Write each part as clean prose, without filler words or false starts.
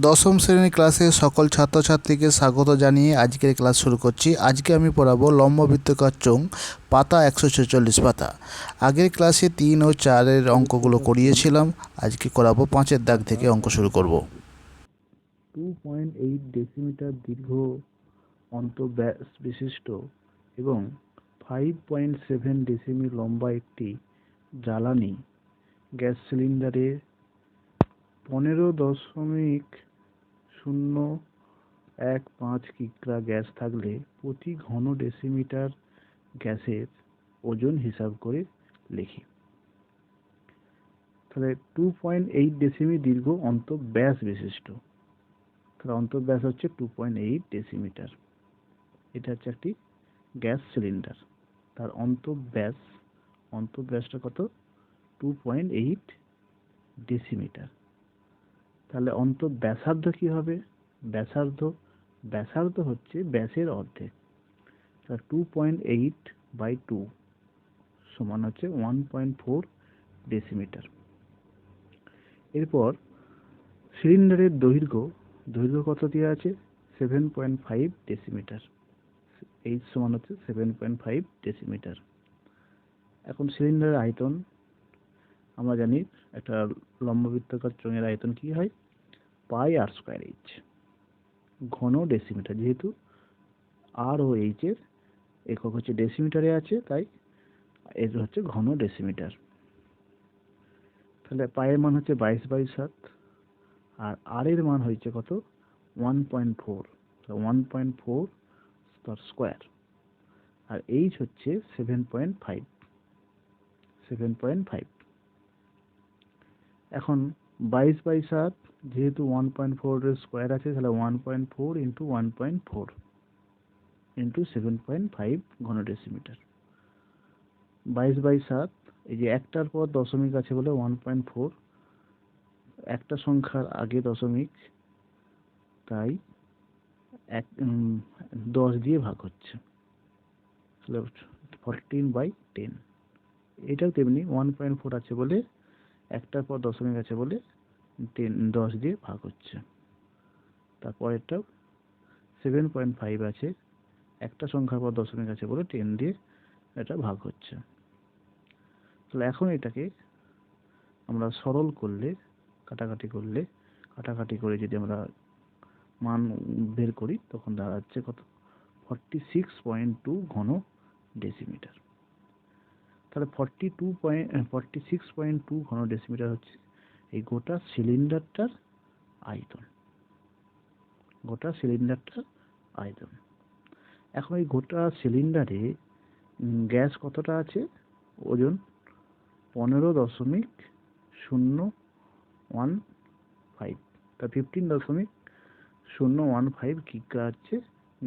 দশম শ্রেণীর ক্লাসে সকল ছাত্রছাত্রীকে স্বাগত জানিয়ে আজকের ক্লাস শুরু করছি। আজকে আমি পড়াবো লম্ববৃত্তাকার চোঙ, পাতা 146 পাতা। আগের ক্লাসে 3 ও 4-এর অঙ্কগুলো করিয়েছিলাম, আজকে করাবো 5-এর দাগ থেকে অঙ্ক শুরু করব। 2.8 ডেসিমিটার দীর্ঘ অন্তঃব্যাস বিশিষ্ট এবং 5.7 ডেসিমি লম্বা একটি জ্বালানি গ্যাস সিলিন্ডারে 15.015 কিগ্রা গ্যাস থাকলে প্রতি ঘন ডেসিমিটার গ্যাসের ওজন হিসাব করে লিখি। তাহলে 2.8 ডেসিমি দীর্ঘ অন্তঃব্যাস বিশিষ্ট, তাহলে অন্তঃব্যাস হচ্ছে 2.8 ডেসিমিটার। এটা হচ্ছে একটি গ্যাস সিলিন্ডার, তার অন্তঃব্যাসটা কত? 2.8 ডেসিমিটার। তাহলে অন্তঃব্যাসার্ধ কি হবে? ব্যাসার্ধ হচ্ছে ব্যাসের অর্ধেক। 2.8/2 সমান হচ্ছে 1.4 ডেসিমিটার। এরপর সিলিন্ডারের দৈর্ঘ্য কত দেওয়া আছে? 7.5 ডেসিমিটার। এইচ সমান হচ্ছে 7.5 ডেসিমিটার। এখন সিলিন্ডারের আয়তন আমরা জানি, একটা লম্ববৃত্তাকার চোঙের আয়তন কি হয়? πr²h ঘন ডেসিমিটার। যেহেতু আর ও এইচ এর একক হচ্ছে ডেসিমিটারে আছে, তাই এর হচ্ছে ঘন ডেসিমিটার। তাহলে পায়ের মান হচ্ছে 22/7, আর আর এর মান হয়েছে কত? 1.4, 1.4 তার স্কোয়ার, আর এইচ হচ্ছে 7.5। এখন 22/7 যেহেতু 1.4 এর স্কোয়ার আছে, তাহলে 1.4 ইন্টু 1.4 ইন্টু 7.5 ঘন ডেসিমিটার। 22/7, এই যে একটার পর দশমিক আছে বলে 1.4, একটা সংখ্যার আগে দশমিক, তাই 10 দিয়ে ভাগ হচ্ছে, 14/10। এটাও তেমনি 1.4 আছে বলে, একটার পর দশমিক আছে বলে 10 দিয়ে ভাগ হচ্ছে। তারপরেরটাও 7.5 আছে, একটা সংখ্যার পর দশমিক আছে বলে 10 দিয়ে এটা ভাগ হচ্ছে। তাহলে এখন এটাকে আমরা সরল করলে, কাটাকাটি করে যদি আমরা মান বের করি, তখন দাঁড়াচ্ছে কত? 46.2 ঘন ডেসিমিটার। তাহলে 46.2 ঘন ডেসিমিটার হচ্ছে এই গোটা সিলিন্ডারটার আয়তন। এখন এই গোটা সিলিন্ডারে গ্যাস কতটা আছে? ওজন 15.015, তা 15.015 কিগ্রা হচ্ছে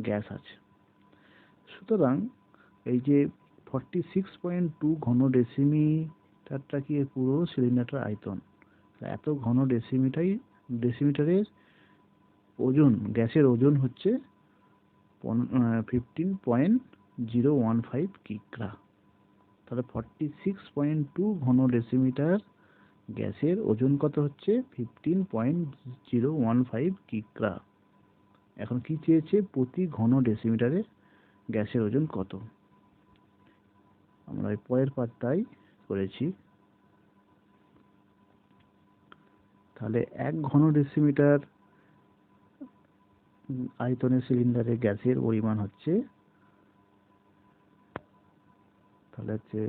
গ্যাস আছে। সুতরাং এই যে 46.2 ঘন ডেসিমিটারটা কি পুরো সিলিন্ডারটার আয়তন। এত ঘন ডেসিমিটারের ওজন, গ্যাসের ওজন হচ্ছে 15.015 কিগ্রা। তাহলে 46.2 ঘন ডেসিমিটার গ্যাসের ওজন কত হচ্ছে? 15.015 কিগ্রা। এখন কি চেয়েছে? প্রতি ঘন ডেসিমিটারে গ্যাসের ওজন কত। আমরা এই পরের পাতায় করেছি। তাহলে 1 ঘন ডেসিমিটার আয়তনের সিলিন্ডারে গ্যাসের পরিমাণ হচ্ছে, তাহলে হচ্ছে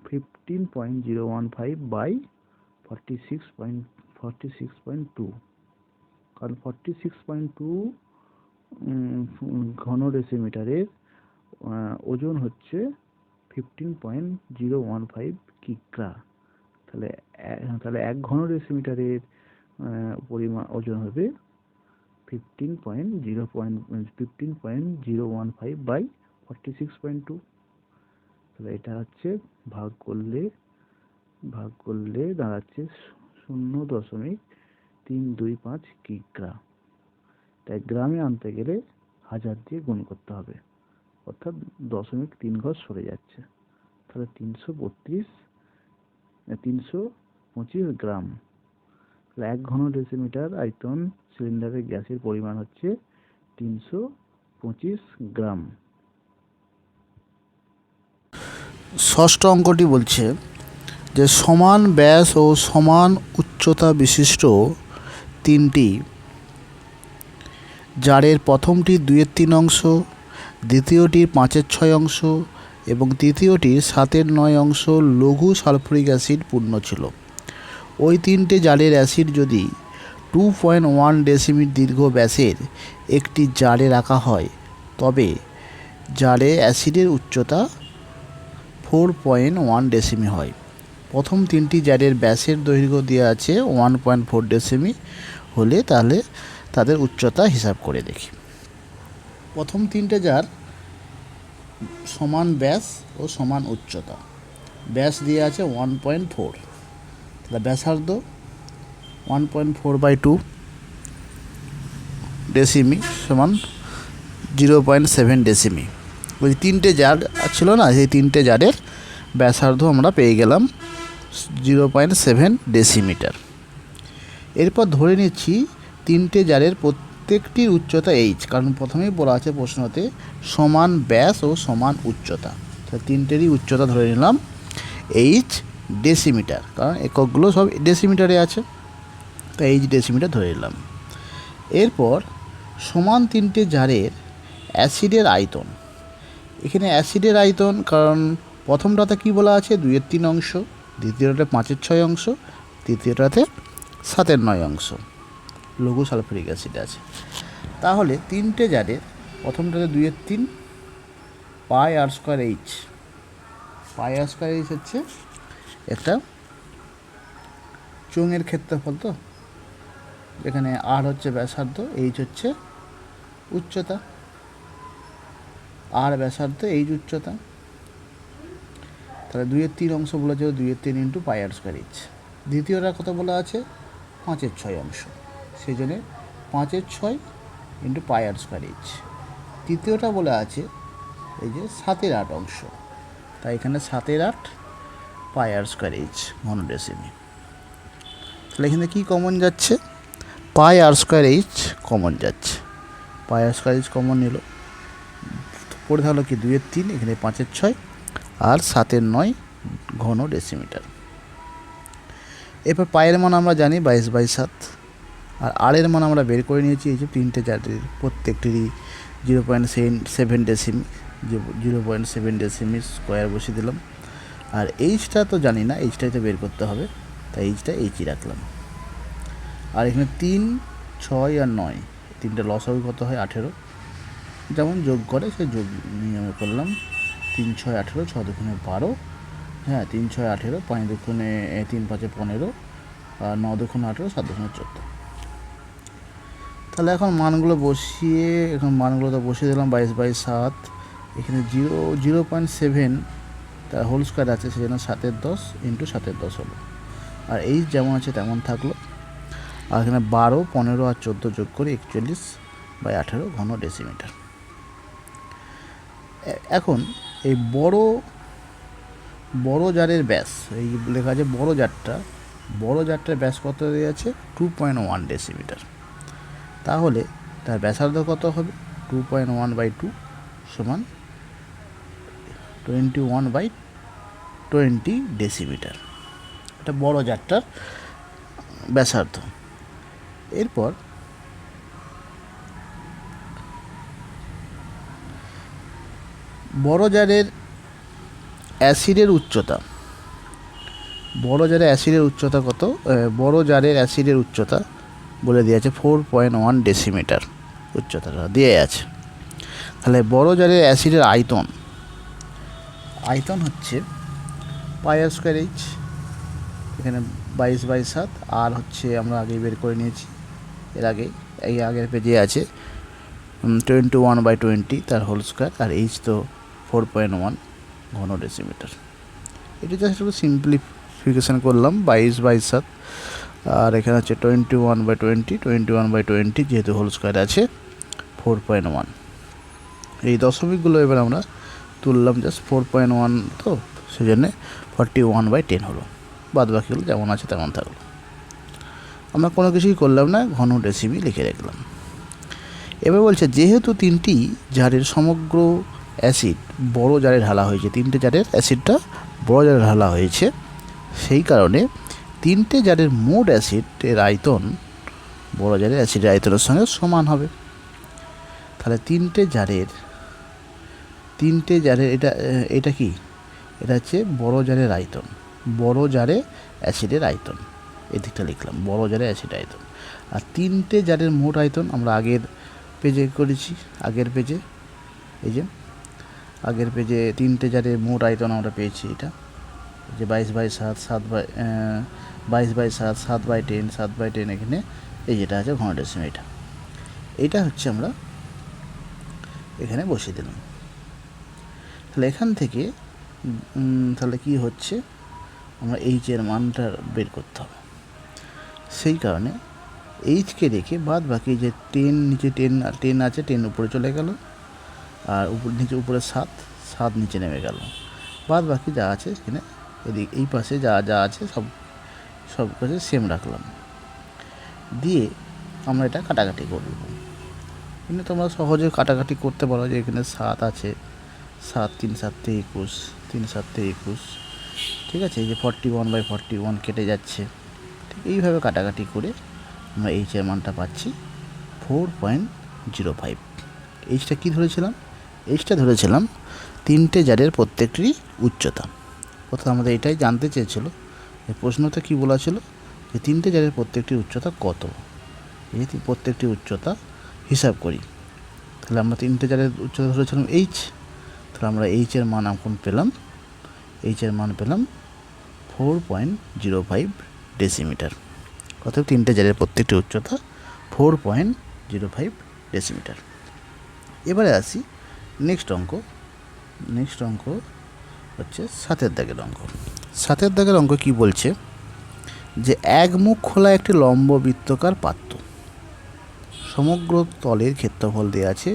15.015 বাই 46.2, কারণ 46.2 ঘন ডেসিমিটারের ওজন হচ্ছে 15.015 কিগ্রা। তাহলে 1 ঘন ডেসিমিটারের পরিমাণ ওজন হবে 15.015 বাই 46.2। তাহলে এটা হচ্ছে ভাগ করলে দাঁড়াচ্ছে 0.325 কিগ্রা। তাই গ্রামে আনতে গেলে 1000 দিয়ে গুণ করতে হবে, অর্থাৎ 0.3 ঘর সরে যাচ্ছে। তাহলে 325 গ্রাম। 1 ঘন ডেসিমিটার আয়তন সিলিন্ডারে গ্যাসের পরিমাণ হচ্ছে 325 গ্রাম। ষষ্ঠ অঙ্কটি বলছে যে সমান ব্যাস ও সমান উচ্চতা বিশিষ্ট তিনটি জারের প্রথমটি 2/3 অংশ, দ্বিতীয়টির 5/6 অংশ এবং তৃতীয়টির 7/9 অংশ লঘু সালফুরিক অ্যাসিড পূর্ণ ছিল। ওই তিনটে জারের অ্যাসিড যদি 2.1 ডেসিমিটার দীর্ঘ ব্যাসের একটি জারে রাখা হয় তবে জারে অ্যাসিডের উচ্চতা 4.1 ডেসিমি হয়। প্রথম তিনটি জারের ব্যাসের দৈর্ঘ্য দেওয়া আছে 1.4 ডেসিমি হলে তাহলে তাদের উচ্চতা হিসাব করে দেখি। প্রথম তিনটে জার সমান ব্যাস ও সমান উচ্চতা, ব্যাস দিয়ে আছে 1.4, তাহলে ব্যাসার্ধ 1.4/2 ডেসিমি সমান 0.7 ডেসিমি। ওই তিনটে জার ছিল না, সেই তিনটে জারের ব্যাসার্ধ আমরা পেয়ে গেলাম 0.7 ডেসিমিটার। এরপর ধরে নিচ্ছি তিনটে জারের প্রত্যেকটির উচ্চতা এইচ, কারণ প্রথমেই বলা আছে প্রশ্নতে সমান ব্যাস ও সমান উচ্চতা, তো তিনটেরই উচ্চতা ধরে নিলাম এইচ ডেসিমিটার, কারণ এককগুলো সব ডেসিমিটারে আছে, তো এইচ ডেসিমিটার ধরে নিলাম। এরপর সমান তিনটে জারের অ্যাসিডের আয়তন, এখানে অ্যাসিডের আয়তন কারণ প্রথমটাতে কি বলা আছে 2/3 অংশ, দ্বিতীয়টাতে 5/6 অংশ, তৃতীয়টাতে 7/9 অংশ লঘু সালফুরিক অ্যাসিড আছে। তাহলে তিনটে জারের প্রথমটাতে 2/3 পাই r square H, pi r square H হচ্ছে একটা চোঙের ক্ষেত্রফল, তো এখানে আর হচ্ছে ব্যাসার্ধ, এইচ হচ্ছে উচ্চতা, আর ব্যাসার্ধ এইচ উচ্চতা, তাহলে 2/3 অংশ বলা যাবে 2/3 ইন্টু পাই আর স্কোয়ার এইচ। দ্বিতীয়টা কত বলা আছে 5/6 অংশ, সেই জন্যে 5/6 ইন্টু পাই আর স্কোয়ার এইচ। তৃতীয়টা বলা আছে এই যে 7/8 অংশ, তাই এখানে 7/8 পাই আর স্কোয়ার এইচ ঘন ডেসিমি। তাহলে এখানে কী কমন যাচ্ছে, পাই আর স্কোয়ার এইচ কমন যাচ্ছে, পাই আর স্কোয়ার এইচ কমন নিল, পড়ে থাকলো কি 2/3, এখানে 5/6 আর 7/9 ঘন ডেসিমিটার। এরপর পায়ের মান আমরা জানি 22/7, আর আরের মান আমরা বের করে নিয়েছি, এই যে তিনটে জারের প্রত্যেকটিরই 0.7 ডেসিমি, 0.7 ডেসিমি স্কোয়ার বসিয়ে দিলাম। আর এইচটা তো জানি না, এইচটাই তো বের করতে হবে, তাই এইচটা এইচই রাখলাম। আর এখানে 3, 6 আর 9 তিনটে লসাগু কত হয় 18, যেমন যোগ করে সেই যোগ নিয়মে করলাম। 3, 6, 18, 6 দুগুণে 12, হ্যাঁ 3, 6, 18, 5 দুগুণে 3, 5, 15, আর 9 দুগুণে 18, 7 দুগুণে 14। তাহলে এখন মানগুলো বসিয়ে, এখন মানগুলো তো বসিয়ে দিলাম 22/7, এখানে 0.7 তার হোল স্কোয়ার আছে, সেজন্য 7/10 ইন্টু 7/10 হলো, আর এইচ যেমন আছে তেমন থাকলো। আর এখানে 12, 15 আর 14 যোগ করে 41/18 ঘন ডেসিমিটার। এখন এই বড় জারের ব্যাস, এই লেখা আছে বড় জারটার ব্যাস কত দেওয়া আছে 2.1 ডেসিমিটার, তাহলে তার ব্যাসার্ধ কত হবে 2.1/2 সমান 21/20 ডেসিমিটার, এটা বড় জারটার ব্যাসার্ধ। এরপর বড় জারের অ্যাসিডের উচ্চতা, বড় জারের অ্যাসিডের উচ্চতা বলে দিয়ে আছে 4.1 ডেসিমিটার উচ্চতাটা দিয়ে আছে। তাহলে বড় জারের অ্যাসিডের আয়তন হচ্ছে পাই আর স্কোয়ার এইচ, এখানে 22/7, আর হচ্ছে আমরা আগেই বের করে নিয়েছি, এই আগের পেজে আছে 21/20 তার হোল স্কোয়ার, আর এইচ তো 4.1 ঘন ডেসিমিটার। এটি জাস্ট একটু সিম্পলিফিকেশান করলাম 22/7, আর এখানে হচ্ছে 21/20 যেহেতু হোল স্কোয়ার আছে 4.1। এই দশমিকগুলো এবার আমরা তুললাম, জাস্ট 4.1 তো সেই জন্যে 41/10 হলো, বাদ বাকিগুলো যেমন আছে তেমন থাকলো। আমরা কোনো কিছুই করলাম না, ঘন ডেসিমি লিখে রাখলাম। এবার বলছে যেহেতু তিনটি জারের সমগ্র অ্যাসিড বড় জারে ঢালা হয়েছে, তিনটে জারের অ্যাসিডটা বড় জারে ঢালা হয়েছে, সেই কারণে তিনটে জারের মোট অ্যাসিডের আয়তন বড় জারের অ্যাসিডের আয়তনের সঙ্গে সমান হবে। তাহলে তিনটে জারের এটা কি, এটা হচ্ছে বড় জারের আয়তন, বড় জারে অ্যাসিডের আয়তন, এদিকটা লিখলাম বড় জারে অ্যাসিড আয়তন। আর তিনটে জারের মোট আয়তন আমরা আগের পেজে করেছি, আগের পেজে এই যে আগের পেজে তিনটে জারের মোট আয়তন আমরা পেয়েছি, এটা যে 22/7, 22/7, 7/10, 7/10, এখানে এই যেটা আছে ঘন ডেসিমি, এটা হচ্ছে আমরা এখানে বসিয়ে দিলাম। তাহলে এখান থেকে তাহলে কি হচ্ছে, আমরা এইচের মানটা বের করতে হবে। সেই কারণে এইচকে রেখে বাদ বাকি যে 10 নিচে 10 আছে, 10 উপরে চলে গেল, আর উপরে 7 নিচে নেমে গেল, বাদ বাকি যা আছে এখানে এদিকে এই পাশে যা আছে সব কাছে সেম রাখলাম। দিয়ে আমরা এটা কাটাকাটি করব। কিন্তু তোমরা সহজে কাটাকাটি করতে পারো, যে এখানে 7 আছে, 7 3 7 21, 3 7 21, ঠিক আছে। এই যে 41/41 কেটে যাচ্ছে, ঠিক এইভাবে কাটাকাটি করে আমরা এইচের মানটা পাচ্ছি 4.05। এইচটা কী ধরেছিলাম, এইচটা ধরেছিলাম তিনটে জারের প্রত্যেকটি উচ্চতা। অর্থাৎ আমাদের এটাই জানতে চেয়েছিল, প্রশ্নতে কী বলা ছিল, যে তিনটে জারের প্রত্যেকটি উচ্চতা কত। এই প্রত্যেকটি উচ্চতা হিসাব করি, তাহলে আমরা তিনটে জারের উচ্চতা ধরেছিলাম এইচ, তাহলে আমরা এইচের মান এখন পেলাম, এইচের মান পেলাম 4.05 ডেসিমিটার। অর্থাৎ তিনটে জারের প্রত্যেকটি উচ্চতা 4.05 ডেসিমিটার। এবারে আসি নেক্সট অঙ্ক হচ্ছে 7 দাগের অঙ্ক। 7 দাগের অঙ্ক কি বলছে, যে এক মুখ খোলা একটি লম্ব বৃত্তাকার পাত্র, সমগ্র তলের ক্ষেত্রফল দেওয়া আছে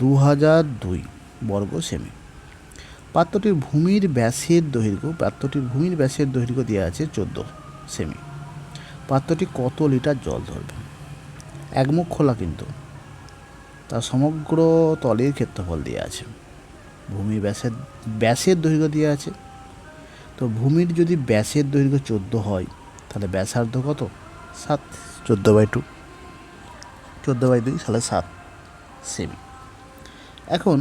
2002 বর্গ সেমি। পাত্রটির ভূমির ব্যাসের দৈর্ঘ্য দেওয়া আছে 14 সেমি। পাত্রটি কত লিটার জল ধরবে? এক মুখ খোলা, কিন্তু তার সমগ্র তলের ক্ষেত্রফল দেওয়া আছে, ভূমির ব্যাসের দৈর্ঘ্য দেওয়া আছে। তো ভূমির যদি ব্যাসের দৈর্ঘ্য 14 হয়, তাহলে ব্যাসার্ধ কত? 7, 14/2, 14/2 তাহলে 7 সেমি। এখন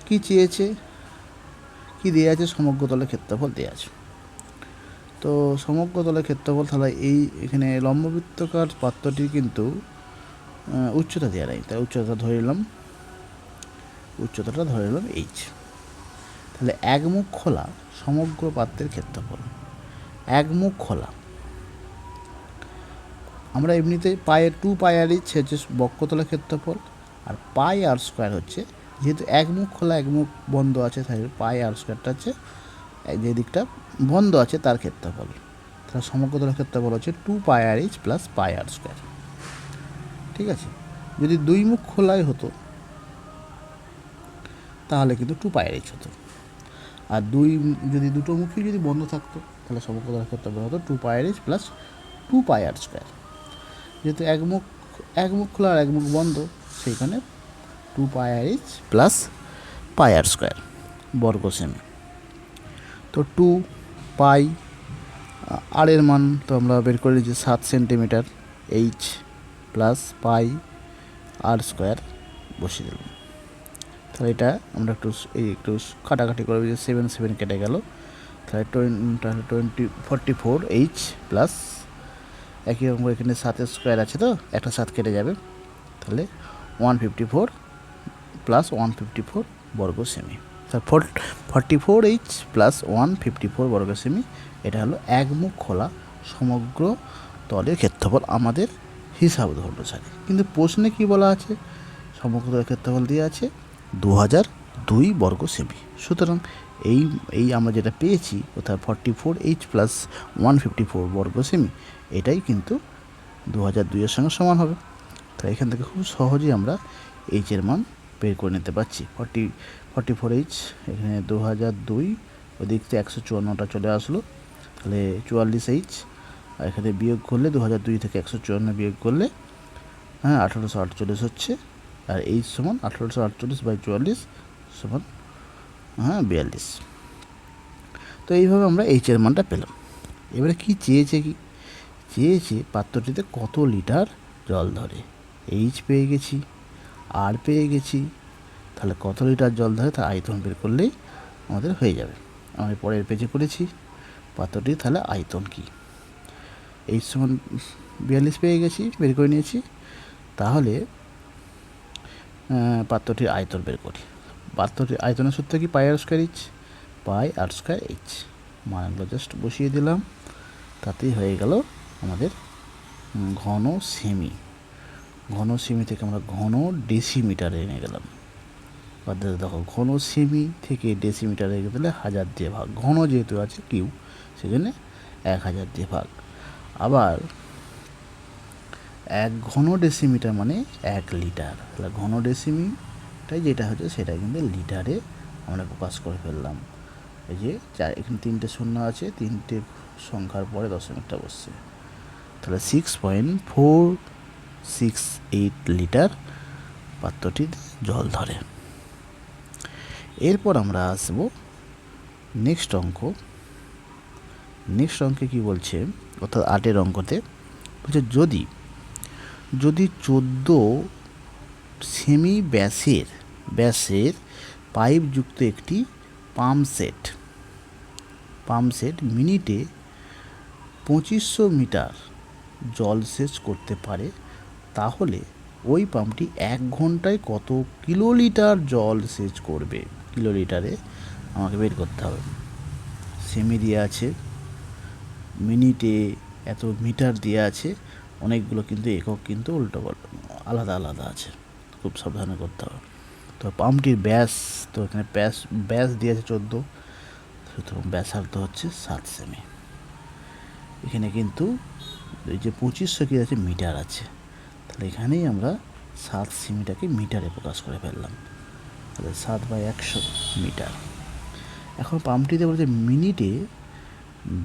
কি চেয়েছে, কি দেওয়া আছে, সমগ্র তলের ক্ষেত্রফল দেওয়া আছে। তো সমগ্র তলের ক্ষেত্রফল, তাহলে এখানে লম্ববৃত্তাকার পাত্রটির কিন্তু উচ্চতা দেওয়া নেই, তাই উচ্চতাটা ধরে নিলাম এইচ। তাহলে এক মুখ খোলা সমগ্র পাত্রের ক্ষেত্রফল, এক মুখ খোলা, আমরা এমনিতে 2πr/h হচ্ছে বক্ষতলের ক্ষেত্রফল, আর πr² হচ্ছে, যেহেতু এক মুখ খোলা এক মুখ বন্ধ আছে, তাই πr² হচ্ছে যে দিকটা বন্ধ আছে তার ক্ষেত্রফল। তাহলে সমগ্র তলের ক্ষেত্রফল হচ্ছে 2πr/h + πr²। ঠিক আছে, যদি দুই মুখ খোলাই হতো তাহলে কিন্তু 2πr/h হতো, আর যদি দুটো মুখই যদি বন্ধ থাকতো, তাহলে সমগ্র তলের ক্ষেত্রফল হতো 2πr/h + 2πr²। যেহেতু এক মুখ খোলা আর এক মুখ বন্ধ, সেইখানে 2πr/h + πr² বর্গ সেমি। তো 2π আর এর মান তো আমরা বের করে নিয়েছি 7 সেন্টিমিটার, এইচ + πr² বসিয়ে দিলাম। তাহলে এটা আমরা একটু কাটাকাটি করে, যে 7 কেটে গেল, তাহলে 44H প্লাস একই রকম এখানে 7 স্কোয়ার আছে, তো একটা 7 কেটে যাবে, তাহলে 154 + 154 বর্গ সেমি। 44H + 154 বর্গ সেমি, এটা হলো এক মুখ খোলা সমগ্র তলের ক্ষেত্রফল আমাদের হিসাব অনুসারে। কিন্তু প্রশ্নে কি বলা আছে, সমগ্র তলের ক্ষেত্রফল দিয়ে আছে 2002 বর্গ সেমি। সুতরাং এই আমরা যেটা পেয়েছি, অর্থাৎ 44H + 154 বর্গ সেমি, এটাই কিন্তু 2002 এর সঙ্গে সমান হবে। তাই এখান থেকে খুব সহজেই আমরা এইচের মান বের করে নিতে পারছি। 44H এখানে 2002, ওদিক থেকে 154টা চলে আসলো, তাহলে 44H আর এখানে বিয়োগ করলে 2002 থেকে 154 বিয়োগ করলে হ্যাঁ 1848 হচ্ছে। আর এইচ সমান 1848/44 সমান 42। তো এইভাবে আমরা এইচ এর মানটা পেলাম। এবারে কি চেয়েছে পাত্রটিতে কত লিটার জল ধরে। এইচ পেয়ে গেছি, আর পেয়ে গেছি, তাহলে কত লিটার জল ধরে তা আয়তন বের করলেই আমাদের হয়ে যাবে। আমি পরের পেজে করেছি পাত্রটি, তাহলে আয়তন কি, এইচ সমান 42 পেয়ে গেছি, বের করে নিয়েছি। তাহলে পাত্রটির আয়তন বের করি। পাত্রটির আয়তনের সূত্র কি, পাই r square H, pi r square H. মানগুলো জাস্ট বসিয়ে দিলাম, তাতেই হয়ে গেল আমাদের ঘন সেমি। ঘন সেমি থেকে আমরা ঘন ডেসিমিটারে এনে গেলাম। অর্থাৎ দেখো ঘন সেমি থেকে ডেসিমিটারে গেলে 1000 দিয়ে ভাগ, ঘন যেহেতু আছে কিউ সেজন্য 1000 দিয়ে ভাগ। আবার 1 ঘন ডেসিমিটার মানে 1 লিটার। তাহলে ঘন ডেসিমিটার যেটা হচ্ছে সেটা কিন্তু লিটারে আমরা প্রকাশ করে ফেললাম। এই যে এখানে 3টে শূন্য আছে, 3টে সংখ্যার পরে দশমিকটা বসছে, তাহলে 6.468 লিটার পাত্রটিতে জল ধরে। এরপর আমরা আসব নেক্সট অঙ্কে কি বলছে, অর্থাৎ 8 অঙ্কতে বলছে যদি 14 সেমি ব্যাসের পাইপযুক্ত একটি পাম্প সেট মিনিটে 2500 মিটার জলসেচ করতে পারে, তাহলে ওই পাম্পটি 1 ঘন্টায় কত কিলোলিটার জল সেচ করবে। কিলোলিটারে আমাকে বের করতে হবে। সেমি দেওয়া আছে, মিনিটে এত মিটার দেওয়া আছে, অনেকগুলো কিন্তু একক কিন্তু আলাদা আছে, খুব সাবধানে করতে হবে। তো পাম্পটির ব্যাস, তো এখানে ব্যাস দিয়েছে 14, সুতরাং ব্যাসার্ধ হচ্ছে 7 সেমি। এখানে কিন্তু এই যে 2500 কি আছে, মিটার আছে, তাহলে এখানেই আমরা 7 সেমিটাকে মিটারে প্রকাশ করে ফেললাম, তাহলে 7/100 মিটার। এখন পাম্পটিতে বলছে মিনিটে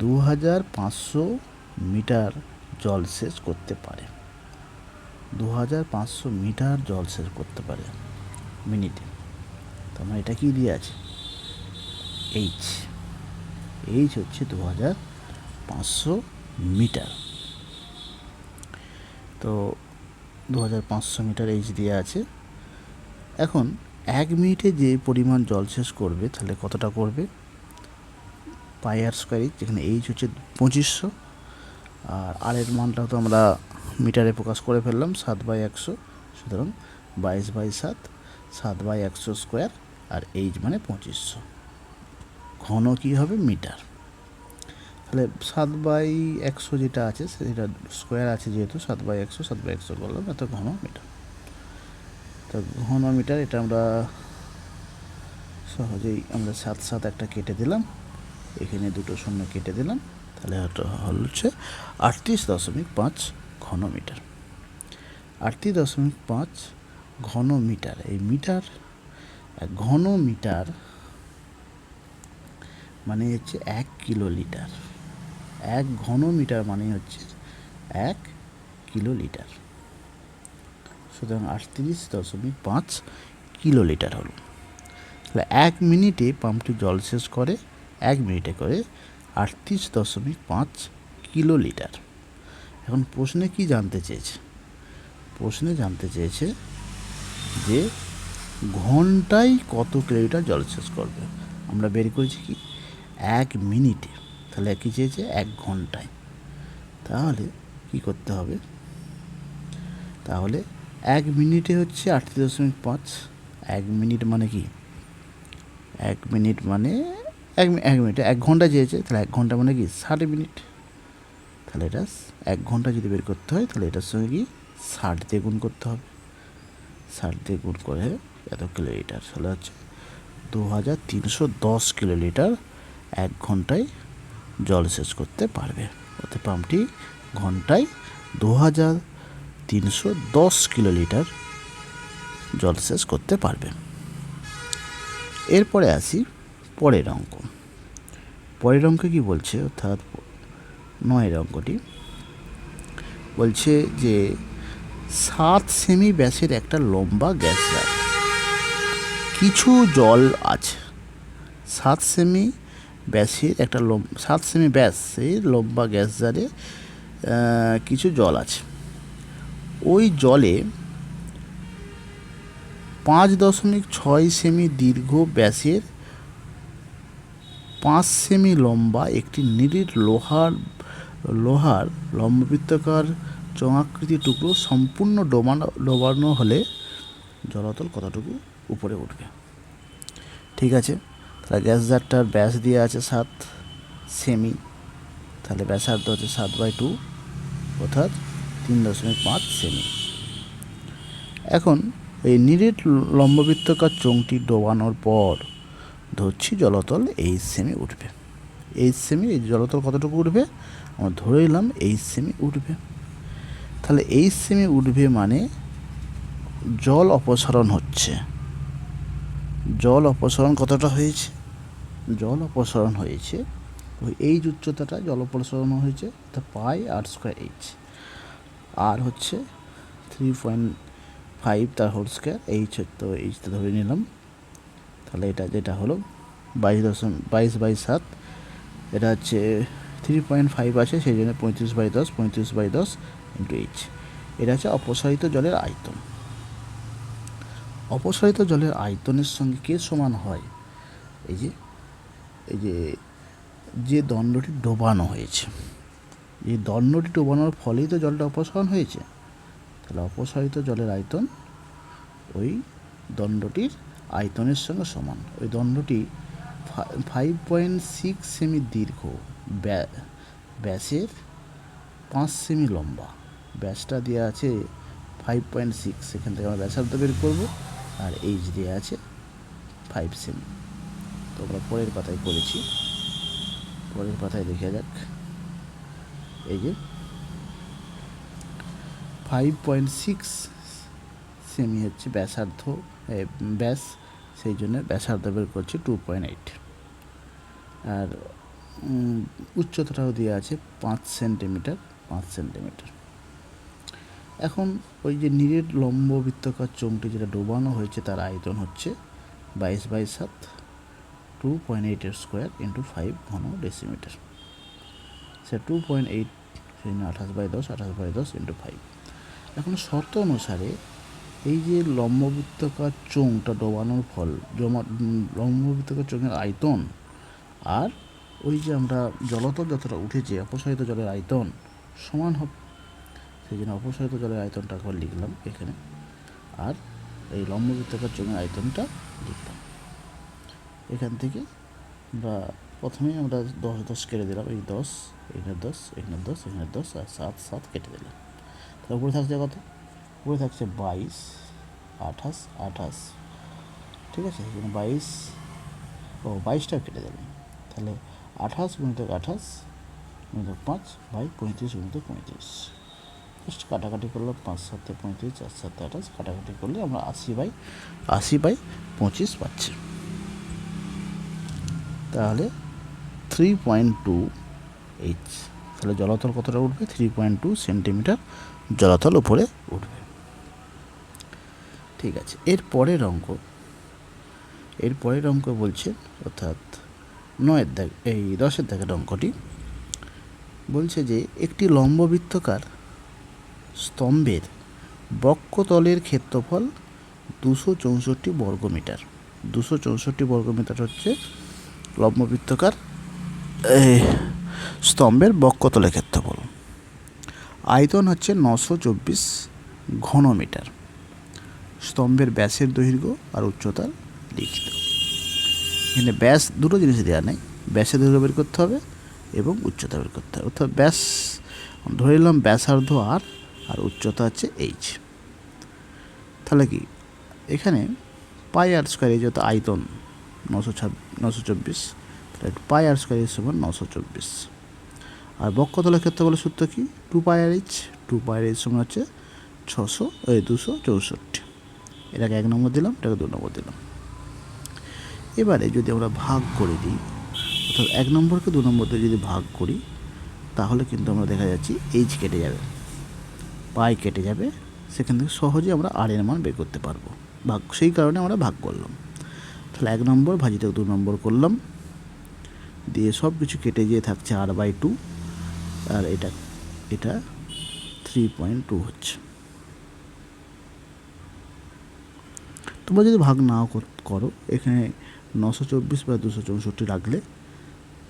2500 মিটার জলসেচ করতে পারে। 2500 মিটার জলসেচ করতে পারে মিনিটে। তার মানে এটা কি দিয়ে আছে, এইচ হচ্ছে 2500 মিটার। তো 2500 মিটার এইচ দিয়ে আছে। এখন 1 মিনিটে যে পরিমাণ জলসেচ করবে তাহলে কতটা করবে, পাই আর স্কোয়ার এইচ, যেখানে এইচ হচ্ছে 2500 আর এর মানটা তো আমরা মিটারে প্রকাশ করে ফেললাম 7/100, সুতরাং 22/7, 7/100 স্কোয়ার, আর এইচ মানে 2500। ঘন কি হবে, মিটার। তাহলে 7/100 যেটা আছে সেটা স্কোয়ার আছে, যেহেতু 7/100 করলাম, এত ঘন মিটার। তো ঘন মিটার এটা আমরা সহজেই আমরা 7 একটা কেটে দিলাম, এখানে 2 শূন্য কেটে দিলাম, তাহলে হচ্ছে 38.5 ঘন মিটার। 38.5 ঘন মিটার। এই মিটার, ঘন মিটার মানে হচ্ছে 1 কিলোলিটার। 1 ঘন মিটার মানে হচ্ছে 1 কিলোলিটার। সুতরাং 38.5 কিলোলিটার হলো। তাহলে 1 মিনিটে পাম্পটি জলসেচ করে 1 মিনিটে করে 38.5 কিলোলিটার। এখন প্রশ্নে কি জানতে চেয়েছে, প্রশ্নে জানতে চেয়েছে যে ঘন্টায় কত কিলোলিটার জলসেচ করবে। আমরা বের করেছি কি 1 মিনিটে, তাহলে কি চেয়েছে 1 ঘন্টায়। তাহলে কি করতে হবে, তাহলে 1 মিনিটে হচ্ছে 38.5, 1 মিনিট মানে কি, 1 মিনিট মানে 1 মিনিটে 1 ঘন্টা চেয়েছে, তাহলে 1 ঘন্টা মানে কি 60 মিনিট। তাহলে এটা 1 ঘন্টা যদি বের করতে হয় তাহলে এটার সঙ্গে কি 60 দিয়ে গুণ করতে হবে, 60 দিয়ে গুণ করে এত কিলোলিটার, তাহলে হচ্ছে 2310 কিলোলিটার 1 ঘন্টায় জলসেচ করতে পারবে। অর্থাৎ পাম্পটি ঘন্টায় 2310 কিলোলিটার জলসেচ করতে পারবে। এরপরে আসি পরের অঙ্কে কি বলছে, অর্থাৎ 9 অঙ্কটি। বলছে যে 7 সেমি ব্যাসের একটা লম্বা গ্যাস জার, কিছু জল আছে। 7 সেমি ব্যাসের একটা 7 সেমি ব্যাসের লম্বা গ্যাস জারে কিছু জল আছে। ওই জলে 5.6 সেমি দীর্ঘ ব্যাসের 5 সেমি লম্বা একটি নিরেট লোহার লম্ববৃত্তাকার চোঙাকৃতি টুকরো সম্পূর্ণ ডোবানো হলে জলতল কতটুকু উপরে উঠবে। ঠিক আছে, তাহলে গ্যাস জারটার ব্যাস দিয়ে আছে 7 সেমি, তাহলে ব্যাসার্ধ হচ্ছে 7/2 অর্থাৎ 3.5 সেমি। এখন এই নিরেট লম্ববৃত্তাকার চোঙটি ডোবানোর পর ধরছি জলতল 8 সেমি উঠবে। 8 সেমি, এই জলতল কতটুকু উঠবে? আমরা ধরে নিলাম 8 সেমি উঠবে। তাহলে 8 সেমি উঠবে মানে জল অপসারণ হচ্ছে। জল অপসারণ কতটা হয়েছে? জল অপসারণ হয়েছে ওই এইচ উচ্চতাটা জল অপসারণ হয়েছে, তা πr²h, আর হচ্ছে 3.5 তার হোল স্কোয়ার, এইচ তো এইচটা ধরে নিলাম। তাহলে এটা যেটা হলো 22/7, এটা হচ্ছে 3.5 আছে, সেই জন্য 35/10 ইন্টু এইচ। এটা হচ্ছে অপসারিত জলের আয়তন। অপসারিত জলের আয়তনের সঙ্গে কে সমান হয়? এই যে দণ্ডটি ডোবানো হয়েছে, এই দণ্ডটি ডোবানোর ফলেই তো জলটা অপসারণ হয়েছে। তাহলে অপসারিত জলের আয়তন ওই দণ্ডটির আয়তনের সঙ্গে সমান। ওই দণ্ডটি 5.6 সেমি দীর্ঘ, ব্যাসের 5 সেমি লম্বা। ব্যাসটা দেওয়া আছে 5.6, সেখান থেকে আমরা ব্যাসার্ধ বের করবো, আর এইচ দেওয়া আছে 5 সেমি। তো আমরা পরের পাতায় করেছি, পরের পাতায় দেখে যাক। এই যে 5.6 সেমি হচ্ছে ব্যাসার্ধ, ব্যাস, সেই জন্য ব্যাসার্ধ বের করছি 2.8, আর উচ্চতাটাও দেওয়া আছে 5 সেন্টিমিটার। এখন ওই যে নিরেট লম্ববৃত্তাকার চোঙটি যেটা ডোবানো হয়েছে তার আয়তন হচ্ছে 22/7, 2.8 স্কোয়ার ইন্টু 5 ঘন ডেসিমিটার। সে 2.8, সেই জন্য 28/10 ইন্টু 5। এখন শর্ত অনুসারে এই যে লম্ববৃত্তাকার চোঙটা ডোবানোর ফল, লম্ববৃত্তাকার চোঙের আয়তন আর ওই যে আমরা জলতল যতটা উঠেছে অপসারিত জলের আয়তন সমান হবে। সেই জন্য অপসারিত জলের আয়তনটা একবার লিখলাম এখানে, আর এই লম্ববৃত্তাকার চোঙের আয়তনটা লিখলাম। এখান থেকে আমরা প্রথমেই আমরা 10 কেটে দিলাম, এই 10, এখানে 10, এখানে 10, এখানে 10, আর 7 কেটে দিলাম। তার উপরে থাকছে কত? উপরে থাকছে 22, 28, ঠিক আছে, এখানে 22টা কেটে দিলাম। তাহলে 28 × 28 × 5/35 জাস্ট কাটাকাটি করলাম, 5 × 7 = 35, 4 × 7 = 28, কাটাকাটি করলে আমরা 80/25 পাচ্ছি। তাহলে 3.2 এইচ, তাহলে জলতল কতটা উঠবে? 3.2 সেন্টিমিটার জলতল উপরে উঠবে। ঠিক আছে, এর পরের অঙ্ক বলছে, অর্থাৎ 9-এর দাগ, এই 10-এর দাগের অঙ্কটি বলছে যে একটি লম্ববৃত্তাকার স্তম্ভের বক্ষতলের ক্ষেত্রফল 264 বর্গমিটার। 264 বর্গমিটার হচ্ছে লম্ববৃত্তাকার স্তম্ভের বক্ষতলের ক্ষেত্রফল। আয়তন হচ্ছে 924 ঘনমিটার। স্তম্ভের ব্যাসের দৈর্ঘ্য আর উচ্চতার লিখিত। এখানে ব্যাস দুটো জিনিস দেওয়া নেই, ব্যাসের দৈর্ঘ্য বের করতে হবে এবং উচ্চতা বের করতে হবে। অর্থাৎ ব্যাস ধরে নিলাম ব্যাসার্ধ আর উচ্চতা হচ্ছে এইচ। তাহলে কি এখানে πr², এই যত আয়তন 924, তাহলে πr² সমান 924, আর বক্ষতলের ক্ষেত্রফলের সূত্র কি? 2πrh। 2πrh সমান হচ্ছে 264। এটাকে 1 নম্বর দিলাম, এটাকে 2 নম্বর দিলাম। এবারে যদি আমরা ভাগ করে দিই, অর্থাৎ 1 নম্বরকে 2 নম্বর দিয়ে যদি ভাগ করি, তাহলে কিন্তু আমরা দেখা যাচ্ছি এইচ কেটে যাবে। পাই কেটে যাবে, সেখান থেকে সহজে আমরা আর এর মান বের করতে পারবো। সেই কারণে আমরা ভাগ করলাম। তাহলে 1 নম্বর ভাজিত 2 নম্বর করলাম, দিয়ে সব কিছু কেটে গিয়ে থাকছে r/2, আর এটা 3.2 হচ্ছে। তোমরা যদি ভাগ নাও করো, এখানে 924 বা 264 রাখলে,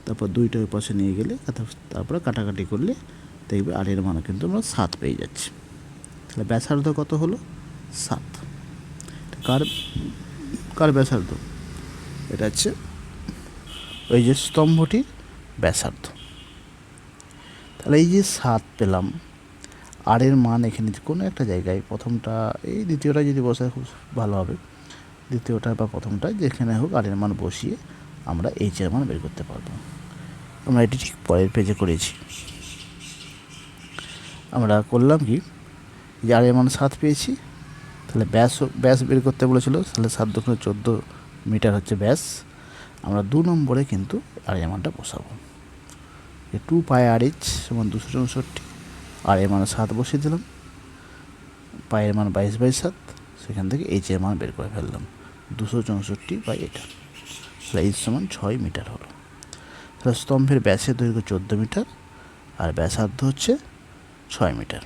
তারপর 2টা ওই পাশে নিয়ে গেলে, তারপরে কাটাকাটি করলে দেখবে আর এর মানও কিন্তু আমরা 7 পেয়ে যাচ্ছি। তাহলে ব্যাসার্ধ কত হলো? 7। কার ব্যাসার্ধ? এটা হচ্ছে ওই যে স্তম্ভটির ব্যাসার্ধ। তাহলে এই যে 7 পেলাম, আর এর মান এখানে কোনো একটা জায়গায়, প্রথমটা এই দ্বিতীয়টা যদি বসায় খুব ভালো হবে, দ্বিতীয়টা বা প্রথমটা যেখানে হোক আর এর মান বসিয়ে আমরা এইচ এর মান বের করতে পারবো। আমরা এটি ঠিক পরের পেজে করেছি। আমরা করলাম কি, যে আর এর মান 7 পেয়েছি, তাহলে ব্যাস বের করতে বলেছিল, তাহলে 7 × 14 মিটার হচ্ছে ব্যাস। আমরা 2 নম্বরে কিন্তু আর এর মানটা বসাবো, 2 পাই RH সমান 264, আর এর মান 7 বসিয়ে দিলাম, পায়ের মান 22/7, সেখান থেকে এইচ এর মান বের করে ফেললাম 264 বাই এটা, তাহলে এইচ সমান 6 মিটার হলো। তাহলে স্তম্ভের ব্যাসের দৈর্ঘ্য 14 মিটার আর ব্যাসার্ধ হচ্ছে 6 মিটার।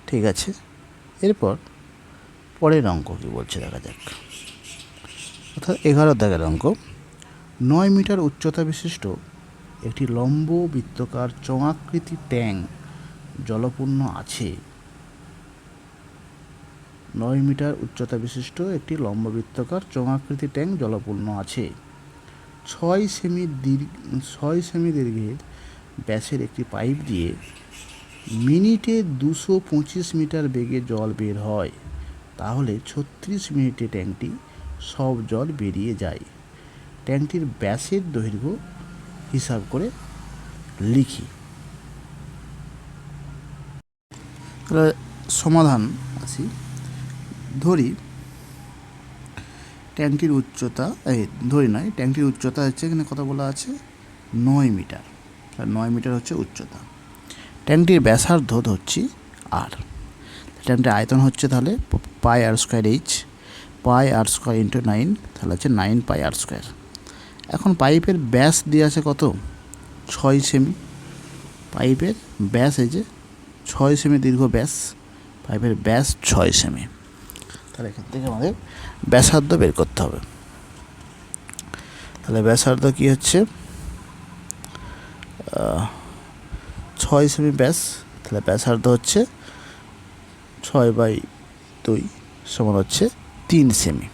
ঠিক আছে, এরপর পরের অঙ্ক কী বলছে দেখা যাক। অর্থাৎ 11 দাগের অঙ্ক, 9 মিটার উচ্চতা বিশিষ্ট একটি লম্ব বৃত্তাকার চোঙাকৃতি ট্যাঙ্ক জলপূর্ণ আছে। 9 মিটার উচ্চতা বিশিষ্ট একটি লম্ব বৃত্তাকার চোঙাকৃতি ট্যাঙ্ক জলপূর্ণ আছে। 6 সেমি দৈর্ঘ্যের ব্যাসের একটি পাইপ দিয়ে মিনিটে 225 মিটার বেগে জল বের হয়। তাহলে 36 মিনিটে ট্যাঙ্কটি সব জল বেরিয়ে যায়। ট্যাঙ্কটির ব্যাসের দৈর্ঘ্য হিসাব করে লিখি। সমাধান আসি, ধরি ট্যাঙ্কটির উচ্চতা, ট্যাঙ্কটির উচ্চতা হচ্ছে, এখানে কত বলা আছে, 9 মিটার। 9 মিটার হচ্ছে উচ্চতা। ট্যাঙ্কটির ব্যাসার্ধ ধরছি আর, ট্যাঙ্কটির আয়তন হচ্ছে তাহলে πr²h, πr² × 9, তাহলে হচ্ছে 9 πr²। এখন পাইপের ব্যাস দিয়ে আছে কত, 6 সেমি। পাইপের ব্যাস এই যে 6 সেমি দীর্ঘ ব্যাস, পাইপের ব্যাস 6 সেমি। তাহলে এখান থেকে আমাদের ব্যাসার্ধ বের করতে হবে। তাহলে ব্যাসার্ধ কি হচ্ছে, 6 সেমি ব্যাস, তাহলে ব্যাসার্ধ হচ্ছে 6/2 সমান হচ্ছে 3 সেমি।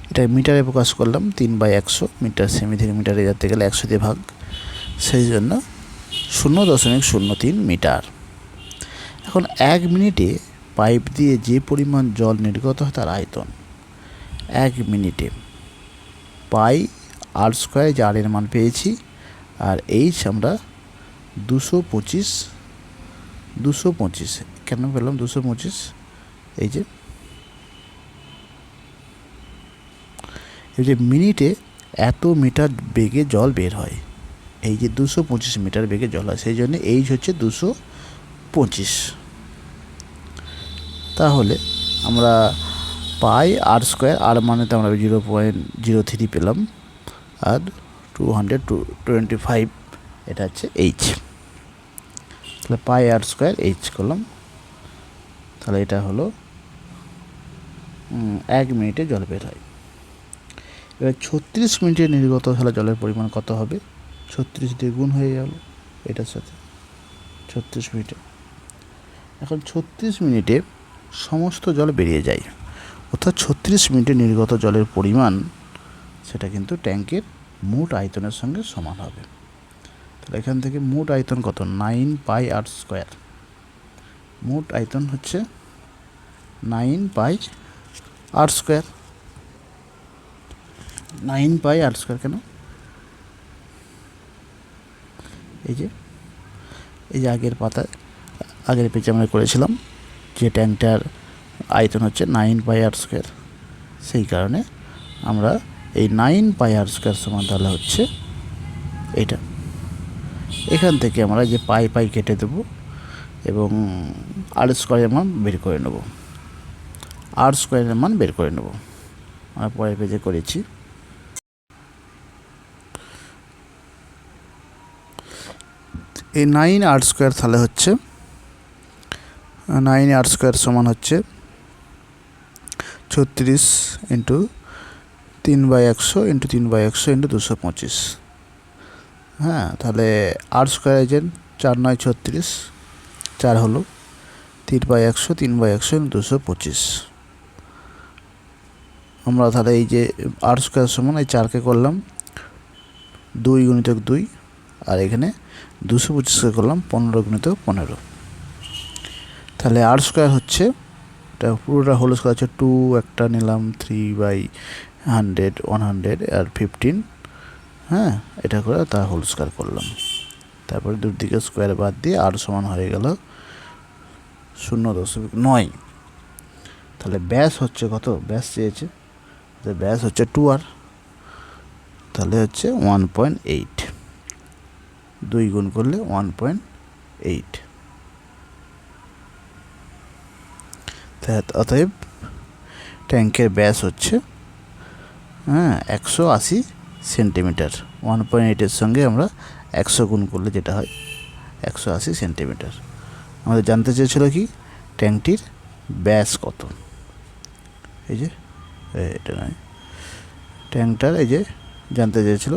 এটা মিটারে প্রকাশ করলাম, 3/100, মিটার সেমি থেকে মিটারে যেতে গেলে 100 দিয়ে ভাগ, সেই জন্য 0.03 মিটার। এখন 1 মিনিটে পাইপ দিয়ে যে পরিমাণ জল নির্গত হয় তার আয়তন, 1 মিনিটে πr², যে আর এর মান পেয়েছি, আর এইচ আমরা 225 কেন পেলাম 225, এই যে মিনিটে এত মিটার বেগে জল বের হয়, এই যে 225 মিটার বেগে জল হয়, সেই জন্য এইচ হচ্ছে 225। তাহলে আমরা πr², আর মানে তো আমরা 0.03 পেলাম, আর 225 এটা হচ্ছে এইচ। তাহলে πr²h করলাম, তাহলে এটা হলো 1 মিনিটে জল বের হয়। এবার 36 মিনিটে নির্গত হলে জলের পরিমাণ কত হবে, 36 দিয়ে গুণ হয়ে গেল এটার সাথে 36 মিনিটে। এখন 36 মিনিটে সমস্ত জল বেরিয়ে যায়, অর্থাৎ 36 মিনিটে নির্গত জলের পরিমাণ সেটা কিন্তু ট্যাঙ্কের মোট আয়তনের সঙ্গে সমান হবে। তাহলে এখান থেকে মোট আয়তন কত, 9 πr²। মোট আয়তন হচ্ছে 9 πr²। 9 πr² কেন, এই যে আগের পেজে আমরা করেছিলাম যে ট্যাঙ্কটার আয়তন হচ্ছে 9 πr², সেই কারণে আমরা এই 9 πr² সমান তাহলে হচ্ছে এটা। এখান থেকে আমরা যে পাই কেটে দেবো, এবং আর স্কোয়ারের মান বের করে নেব। আর স্কোয়ারের মান বের করে নেব, আমরা পরের পেজে করেছি। এই 9r স্কোয়ার তাহলে হচ্ছে 9r স্কোয়ার সমান হচ্ছে 36 ইন্টু 3/100 ইন্টু 3/100 ইন্টু 225। হ্যাঁ, তাহলে আর স্কোয়ার এজেন্ট 4 9 36, 4 হলো 3/100 3/100 ইন্টু 225। আমরা তাহলে এই যে আর স্কোয়ার সমান এই 4কে করলাম 2 গুণিতক 2, আর এখানে 225কে করলাম 15 গুণিতক 15। তাহলে আর স্কোয়ার হচ্ছে, এটা পুরোটা হোল স্কোয়ার হচ্ছে 2, একটা নিলাম 3/100 100 আর 15। হ্যাঁ, এটা করে তার হোল স্কোয়ার করলাম। তারপরে দুদিকে স্কোয়ার বাদ দিয়ে আর সমান হয়ে গেল 0.9। তাহলে ব্যাস হচ্ছে কত? ব্যাস চেয়েছে, ব্যাস হচ্ছে 2r, তাহলে হচ্ছে 1.8। 2 গুণ করলে 1.8। অতএব ট্যাঙ্কের ব্যাস হচ্ছে 180 সেন্টিমিটার। 1.8-এর সঙ্গে আমরা 100 গুণ করলে যেটা হয় 180 সেন্টিমিটার। আমাদের জানতে চেয়েছিল কি ট্যাঙ্কটির ব্যাস কত। এই যে এটা নয়, ট্যাঙ্কটার এই যে জানতে চেয়েছিল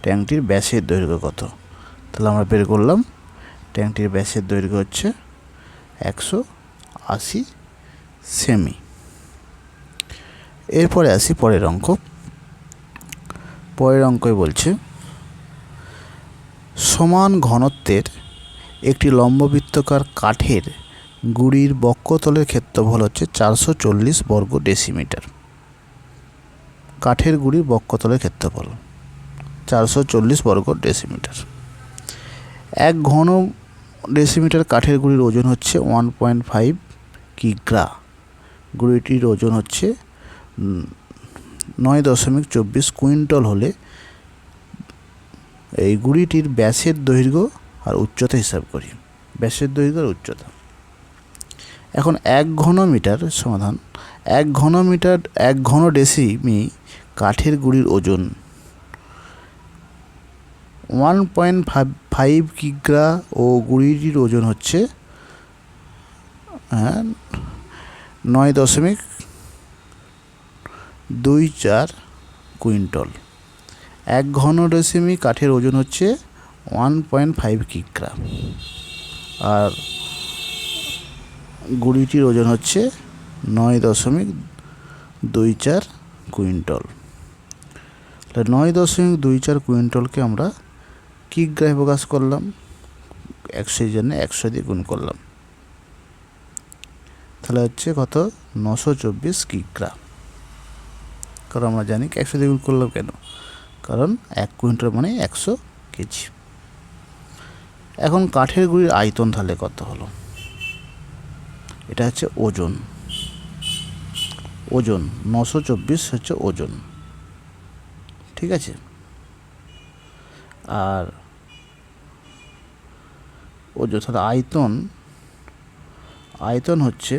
ট্যাঙ্কটির ব্যাসের দৈর্ঘ্য কত। তাহলে আমরা বের করলাম ট্যাঙ্কটির ব্যাসের দৈর্ঘ্য হচ্ছে 180 সেমি। এরপরে আসি পরের অঙ্ক। পরের অঙ্কই বলছে সমান ঘনত্বের একটি লম্ববৃত্তাকার কাঠের গুঁড়ির বক্ষতলের ক্ষেত্রফল হচ্ছে 440 বর্গ ডেসিমিটার। কাঠের গুঁড়ির বক্ষতলের ক্ষেত্রফল 440 বর্গ ডেসিমিটার। 1 ঘন ডেসিমিটার কাঠের গুঁড়ির ওজন হচ্ছে 1.5 কিগ্রা। গুঁড়িটির ওজন হচ্ছে 9.24 কুইন্টাল হলে এই গুঁড়িটির ব্যাসের দৈর্ঘ্য আর উচ্চতা হিসাব করি। ব্যাসের দৈর্ঘ্য আর উচ্চতা। এখন 1 ঘনমিটার সমাধান, 1 ঘন ডেসিমি কাঠের গুঁড়ির ওজন 1.5 কিগ্রা ও গুঁড়িটির ওজন হচ্ছে 9.24 কুইন্টাল। 1 ঘন ডেসিমি কাঠের ওজন হচ্ছে 1.5 কিগ্রা আর গুঁড়িটির ওজন হচ্ছে 9.24 কুইন্টাল। তাহলে 9.24 কুইন্টালকে আমরা কিগ্রায় প্রকাশ করলাম, 100 জন্য 100 দিয়ে গুণ করলাম, তাহলে হচ্ছে কত? 924 কিগ্রা। কারণ আমরা জানি 100 দিয়ে গুণ করলাম কেন, কারণ 1 কুইন্টাল মানে 100 কেজি। এখন কাঠের গুঁড়ির আয়তন তাহলে কত হলো? এটা হচ্ছে ওজন। ওজন 924 হচ্ছে ওজন, ঠিক আছে। আর ওজন তাহলে আয়তন হচ্ছে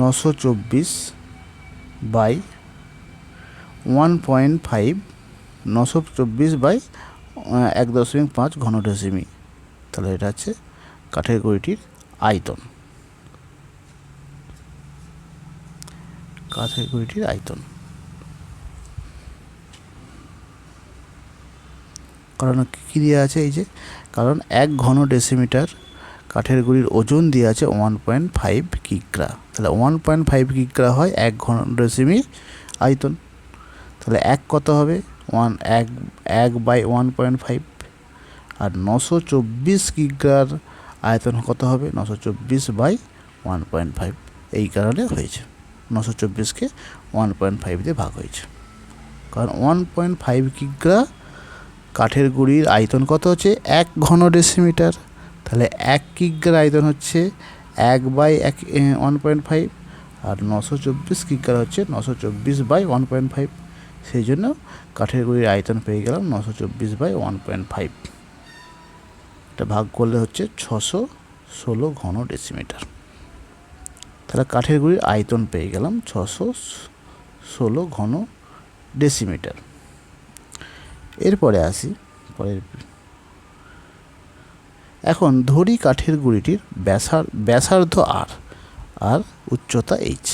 924 বাই 1.5, 924 বাই 1.5 ঘন ডেসিমি। তাহলে এটা হচ্ছে কাঠের গুঁড়িটির আয়তন। কাঠের গুঁড়িটির আয়তন। কারণ কী দেওয়া আছে? এই যে কারণ 1 ঘন ডেসিমিটার কাঠের গুঁড়ির ওজন দিয়ে আছে 1.5 কিগ্রা। তাহলে 1.5 কিগ্রা হয় 1 ঘন ডেসিমি আয়তন। তাহলে 1 কত হবে? 1 বাই 1.5। আর 924 কিগ্রার আয়তন কত হবে? 924 বাই 1.5। এই কারণে হয়েছে 924কে 1.5 দিয়ে ভাগ হয়েছে। কারণ 1.5 কিগ্রা কাঠের গুঁড়ির আয়তন কত হচ্ছে? 1 ঘন ডেসিমিটার। তাহলে 1 কিগ্রার আয়তন হচ্ছে 1 বাই 1.5, আর 924 কিগ্রা হচ্ছে 924 বাই 1.5। সেই জন্য কাঠের গুঁড়ির আয়তন পেয়ে গেলাম 924/1.5। এটা ভাগ করলে হচ্ছে 616 ঘন ডেসিমিটার। তাহলে কাঠের গুঁড়ির আয়তন পেয়ে গেলাম 616 ঘন ডেসিমিটার। এরপরে আসি পরের। এখন ধরি কাঠের গুঁড়িটির ব্যাসার্ধ আর উচ্চতা এইচ।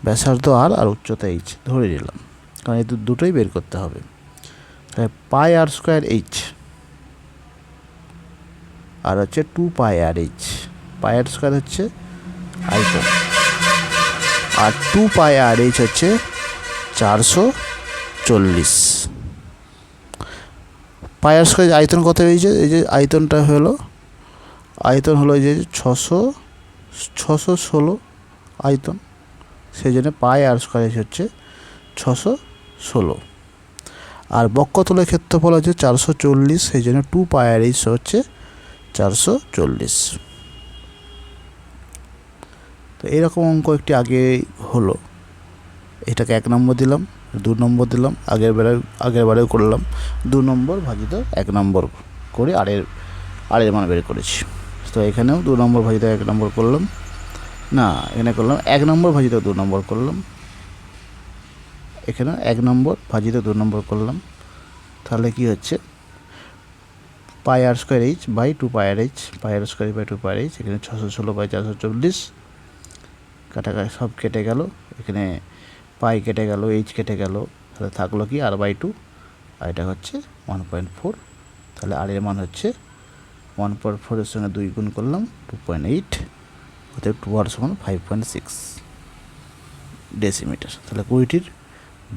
ব্যাসার্ধ আর উচ্চতা এইচ ধরে নিলাম, কারণ এই দুটোই বের করতে হবে। তাহলে পাই আর স্কোয়ার এইচ আর হচ্ছে 2 pi r h. Pi r square হচ্ছে আয়তন আর 2 পাই আর এইচ হচ্ছে 440। পাই আর স্কোয়ার আয়তন কত হয়েছে? এই যে আয়তনটা হলো এই যে 616 আয়তন, সেই জন্য পাই আর স্কোয়ার হচ্ছে 616। আর বক্ষতলের ক্ষেত্রফল হচ্ছে 440, সেই জন্য 2 পাই আর এইচ হচ্ছে 440। তো এরকম অঙ্ক একটি আগে হলো, এটাকে 1 নম্বর দিলাম, 2 নম্বর দিলাম, আগের বারেও করলাম 2 নম্বর ভাজিত 1 নম্বর করে আরের মান বের করেছি। তো এখানেও 2 নম্বর ভাজিত 1 নম্বর করলাম, না এখানে করলাম 1 নম্বর ভাজিত 2 নম্বর করলাম, এখানে 1 নম্বর ভাজিত 2 নম্বর করলাম। তাহলে কি হচ্ছে? Pi r square h by 2 pi r h, pi r square by 2 pi r h, এখানে 616/440 কাটাকাটি সব কেটে গেল, এখানে পাই কেটে গেল, এইচ কেটে গেল, তাহলে থাকলো কি r/2, আর এটা হচ্ছে 1.4। তাহলে আর এর মান হচ্ছে 1.4 এর সঙ্গে 2 গুণ করলাম 2.8, অর্থাৎ 2r = 5.6 ডেসিমিটার। তাহলে গুঁড়িটির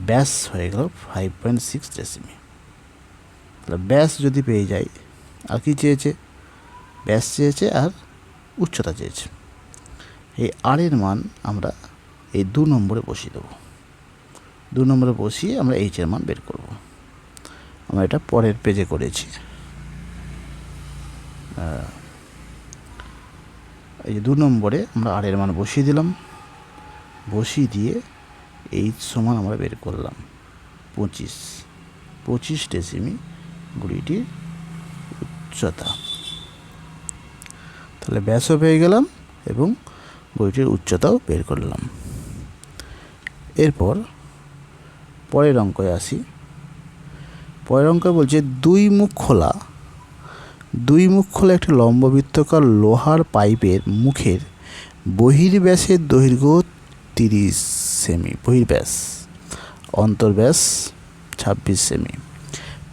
ব্যাস হয়ে গেল 5.6 ডেসিমি। তাহলে ব্যাস যদি পেয়ে যাই, আর কি চেয়েছে? ব্যাস চেয়েছে আর উচ্চতা চেয়েছে। এই আর এর মান আমরা এই 2 নম্বরে বসিয়ে দেবো। 2 নম্বরে বসিয়ে আমরা এইচ এর মান বের করব। আমরা এটা পরের পেজে করেছি। এই যে 2 নম্বরে আমরা আর এর মান বসিয়ে দিলাম, বসিয়ে দিয়ে এইচ সমান আমরা বের করলাম 25 ডেসিমি গুঁড়িটির উচ্চতা। তাহলে ব্যাসও পেয়ে গেলাম এবং গুঁড়িটির উচ্চতাও বের করলাম। এরপর পরের অঙ্কে আসি। পরের অঙ্কে বলছে দুই মুখ খোলা একটি লম্ববৃত্তাকার লোহার পাইপের মুখের বহির্ব্যাসের দৈর্ঘ্য 30 সেমি, বহির্ব্যাস, অন্তর্ব্যাস 26 সেমি।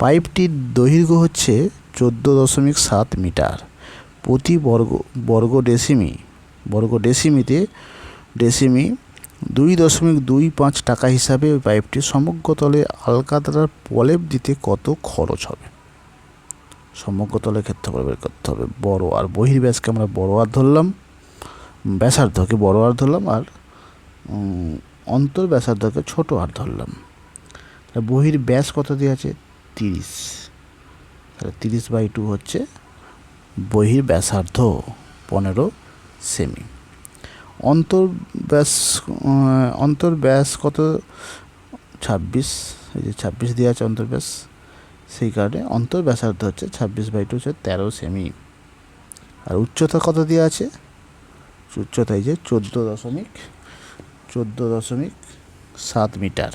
পাইপটির দৈর্ঘ্য হচ্ছে 14.7 মিটার। প্রতি বর্গ ডেসিমিতে 2.25 টাকা হিসাবে ওই পাইপটির সমগ্র তলে আলকাতরার প্রলেপ দিতে কত খরচ হবে? সমগ্র তলের ক্ষেত্রফল বের করতে হবে। বড় আর বহির্ব্যাসকে আমরা বড় আর ধরলাম, ব্যাসার্ধকে বড় আর ধরলাম, আর অন্তর ব্যাসার্ধকে ছোট আর ধরলাম। বহির্ব্যাস কত দিয়ে আছে? 30। তাহলে 30/2 হচ্ছে বহির্ব্যাসার্ধ 15 সেমি। অন্তর্ব্যাস কত? 26। এই যে 26 দিয়ে আছে অন্তর্ব্যাস, সেই কারণে অন্তর্ব্যাসার্ধ হচ্ছে 26/2 হচ্ছে 13 সেমি। আর উচ্চতা কত দিয়ে আছে? উচ্চতা এই যে 14.7 মিটার।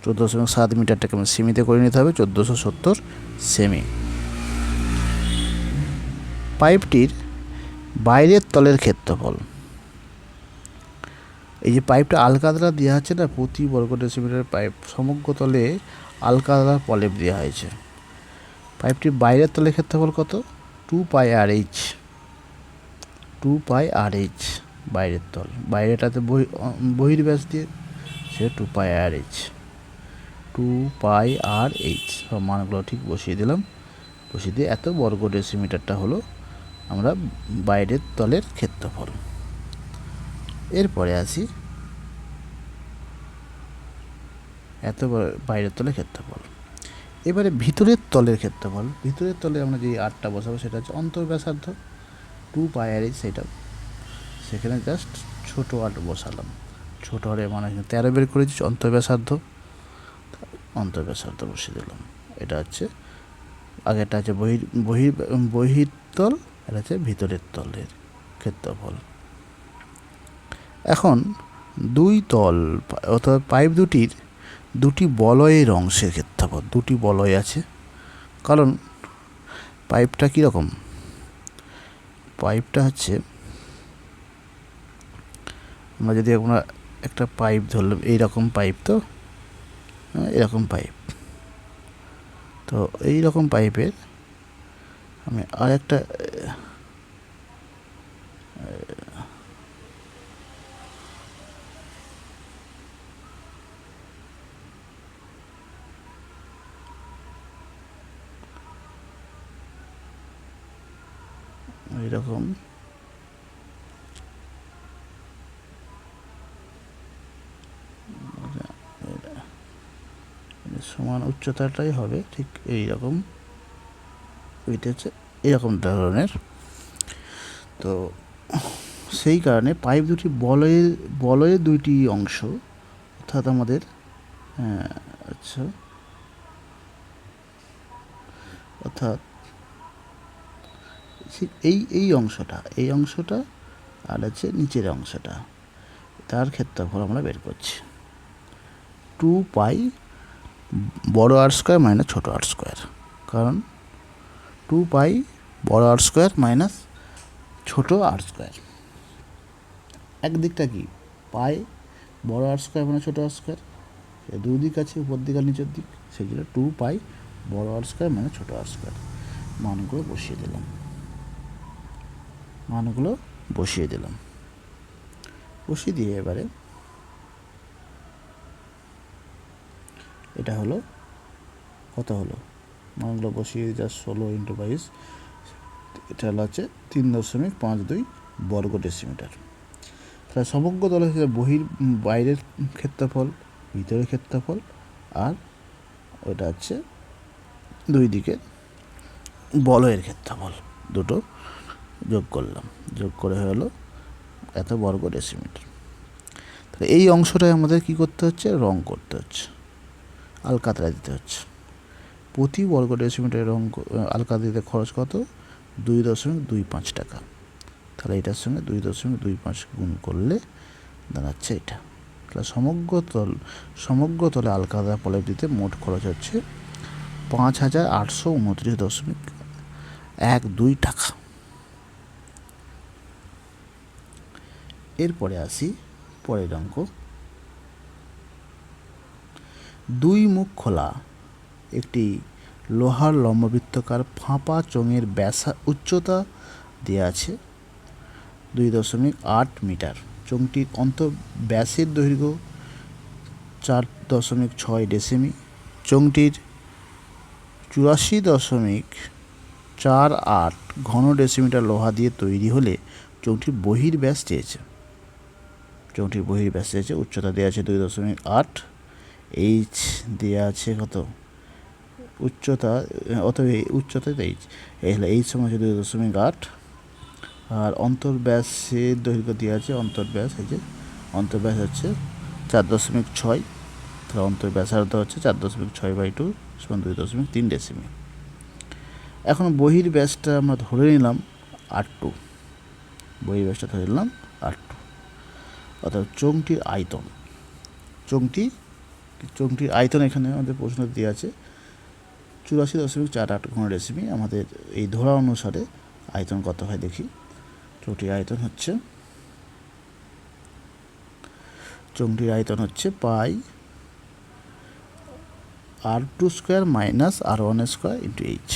14.7 মিটারটাকে আমরা সেমিতে করে নিতে হবে, 1470 সেমি। পাইপটির বাইরের তলের ক্ষেত্রফল, এই যে পাইপটা আলকাতরা দেওয়া আছে না, প্রতি বর্গ ডেসিমিটার পাইপ সমগ্র তলে আলকাতরার প্রলেপ দেওয়া হয়েছে। পাইপটির বাইরের তলের ক্ষেত্রফল কত? 2 pi r H. 2 pi r H বাইরের তল, বাইরেটাতে বহির্ব্যাস দিয়ে সে 2 pi r H. 2 pi r H সব মানগুলো ঠিক বসিয়ে দিলাম, বসিয়ে দিয়ে এত বর্গ ডেসিমিটারটা হলো আমরা বাইরের তলের ক্ষেত্রফল। এরপরে আসি এত বাইরের তলের ক্ষেত্রফল। এবারে ভিতরের তলের ক্ষেত্রফল। ভিতরের তলে আমরা যে আরটা বসাবো সেটা হচ্ছে অন্তর্ব্যাসার্ধ 2 পাই আর এইচ, সেটা সেখানে জাস্ট ছোটো আর বসালাম। ছোটো আরের মানে 13 বের করেছি অন্তর্ব্যাসার্ধ। অন্তর্ব্যাসার্ধ বসিয়ে দিলাম। এটা হচ্ছে আগেরটা হচ্ছে বহির্তল, এটা হচ্ছে ভিতরের তলের ক্ষেত্রফল। এখন দুই তল অর্থাৎ পাইপ দুটির দুটি বলয়ের অংশের ক্ষেত্রফল, দুটি বলয় আছে, কারণ পাইপটা কীরকম, পাইপটা হচ্ছে আমরা যদি আমরা একটা পাইপ ধরলাম, এইরকম পাইপ, তো এরকম পাইপ, তো এইরকম পাইপের আমি আর একটা এইরকম সমান উচ্চতাটাই হবে ঠিক এইরকম, ওইটা হচ্ছে এরকম ধরনের। তো সেই কারণে পাইপ দুটি বলয়ের দুইটি অংশ, অর্থাৎ আমাদের আচ্ছা, অর্থাৎ এই অংশটা আর হচ্ছে নিচের অংশটা, তার ক্ষেত্রফল আমরা বের করছি 2 পাই বড় আর স্কোয়ার মাইনাস ছোট আর স্কোয়ার। কারণ 2 পাই বড় আর স্কোয়ার মাইনাস ছোট আর স্কোয়ার, একদিকটা কি পাই বড় আর স্কোয়ার মানে ছোট আর স্কোয়ার, দুই দিক আছে, উপর দিক আর নিচের দিক, সেই জন্য 2 পাই বড় আর স্কোয়ার মানে ছোট আর স্কোয়ার। মানগুলো বসিয়ে দিলাম, বসিয়ে দিয়ে এবারে এটা হলো কত হলো, মানগুলো বসিয়ে যা 16 × 22, এটা হচ্ছে 3.52 বর্গ ডেসিমিটার। তাহলে সমগ্র তল হচ্ছে বাইরের ক্ষেত্রফল, ভিতরের ক্ষেত্রফল, আর ওটা হচ্ছে দুই দিকের বলয়ের ক্ষেত্রফল, দুটো যোগ করলাম, যোগ করে হলো এত বর্গ ডেসিমিটার। তাহলে এই অংশটায় আমাদের কি করতে হচ্ছে, রং করতে হচ্ছে, আলকাতরা দিতে হচ্ছে। প্রতি বর্গ ডেসিমিটার রং আলকাতরা দিতে খরচ কত, 2.25 টাকা। তাহলে এটার সঙ্গে 2.25 গুণ করলে দাঁড়াচ্ছে এটা। তাহলে সমগ্র তলে আলকাতরা প্রলেপ দিতে মোট খরচ হচ্ছে 5,829.12 টাকা। এরপরে আসি পরের অঙ্ক। 2 মুখ খোলা একটি লোহার লম্ববৃত্তাকার ফাঁপা চোঙের উচ্চতা দেওয়া আছে 2.8 মিটার। চোঙটির ব্যাসের দৈর্ঘ্য 4.6 ডেসিমি। চোঙটির 84.48 ঘন ডেসিমিটার লোহা দিয়ে তৈরি হলে চোঙটির বহির্ব্যাস চেয়েছে। উচ্চতা দেওয়া আছে 2.8, এইচ দেওয়া আছে কত, উচ্চতা অথবা উচ্চতা এইচ, এই হলো এইচ সমান হচ্ছে 2.8, আর অন্তর্ব্যাসের দৈর্ঘ্য দেওয়া আছে, অন্তর্ব্যাস হচ্ছে 4.6, তাহলে অন্তর্ব্যাসার্ধ হচ্ছে 4.6/2 সমান 2.3 ডেসিমি। এখন বহির্ব্যাসটা আমরা ধরে নিলাম R2, অর্থাৎ চোঙটির আয়তন এখানে আমাদের প্রশ্ন দেওয়া আছে 84.48 ঘন ডেসিমি। আমাদের এই ধরা অনুসারে আয়তন কত হয় দেখি। চোঙটির আয়তন হচ্ছে পাই R2² minus R1² into H.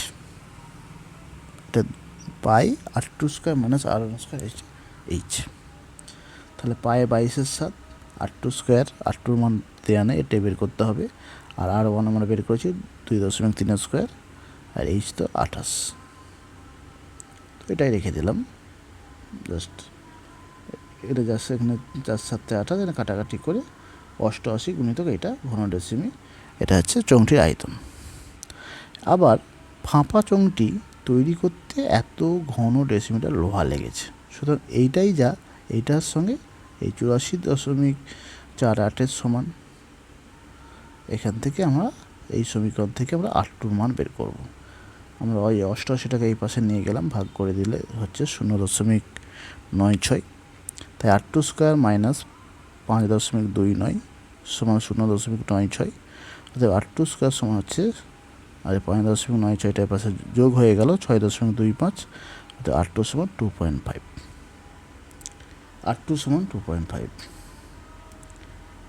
এটা পাই R2² মাইনাস R1² এইচ। তাহলে পাই 22/7, R2², R2 মান দেওয়া নেই, এটা বের করতে হবে, আর R1 আমরা বের করেছি 2.3², আর এইচ তো 28। তো এটাই রেখে দিলাম, জাস্ট এখানে 4 7 28, এখানে কাটাকাটি করে 88 গুণিতক এটা ঘন ডেসিমি, এটা হচ্ছে চোঙটির আয়তন। আবার ফাঁপা চোঙটি তৈরি করতে এত ঘন ডেসিমিটার লোহা লেগেছে, সুতরাং এইটার সঙ্গে এই 84.48 সমান, এখান থেকে আমরা এই সমীকরণ থেকে আমরা R2 মান বের করব। আমরা ওই 88টাকে এই পাশে নিয়ে গেলাম, ভাগ করে দিলে হচ্ছে 0.96, তাই R2 স্কোয়ার মাইনাস 5.29 সমান 0.96, অর্থাৎ R2 স্কোয়ার সমান হচ্ছে, আর 5.96টার পাশে যোগ হয়ে গেল 6.25, অর্থাৎ R2 সমান 2.5, R2 সমান 2.5।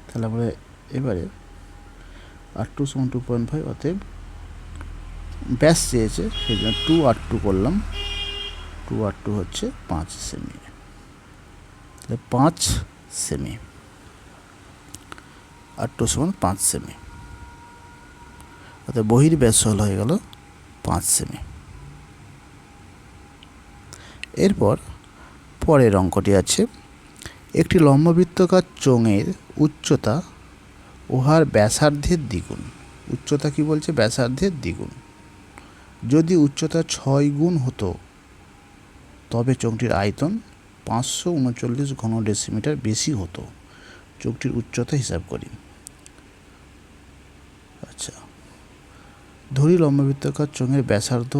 তাহলে আমরা এবারে R2 সমান 2.5, অতএব ব্যাস চেয়েছে, সেই জন্য 2R2 করলাম। 2R2 হচ্ছে 5 সেমি, তাহলে 5 সেমি, R2 সমান 5 সেমি, অর্থাৎ বহির ব্যাসফল হয়ে গেল 5 সেমি। এরপর পরের অঙ্কটি আছে, একটি লম্ববৃত্তাকার চোঙের উচ্চতা উহার ব্যাসার্ধের দ্বিগুণ। উচ্চতা কি বলছে? ব্যাসার্ধের দ্বিগুণ। যদি উচ্চতা 6 গুণ হতো তবে চোঙটির আয়তন 539 ঘন ডেসিমিটার বেশি হতো। চোঙটির উচ্চতা হিসাব করি। আচ্ছা, ধরি লম্ববৃত্তাকার চোঙের ব্যাসার্ধ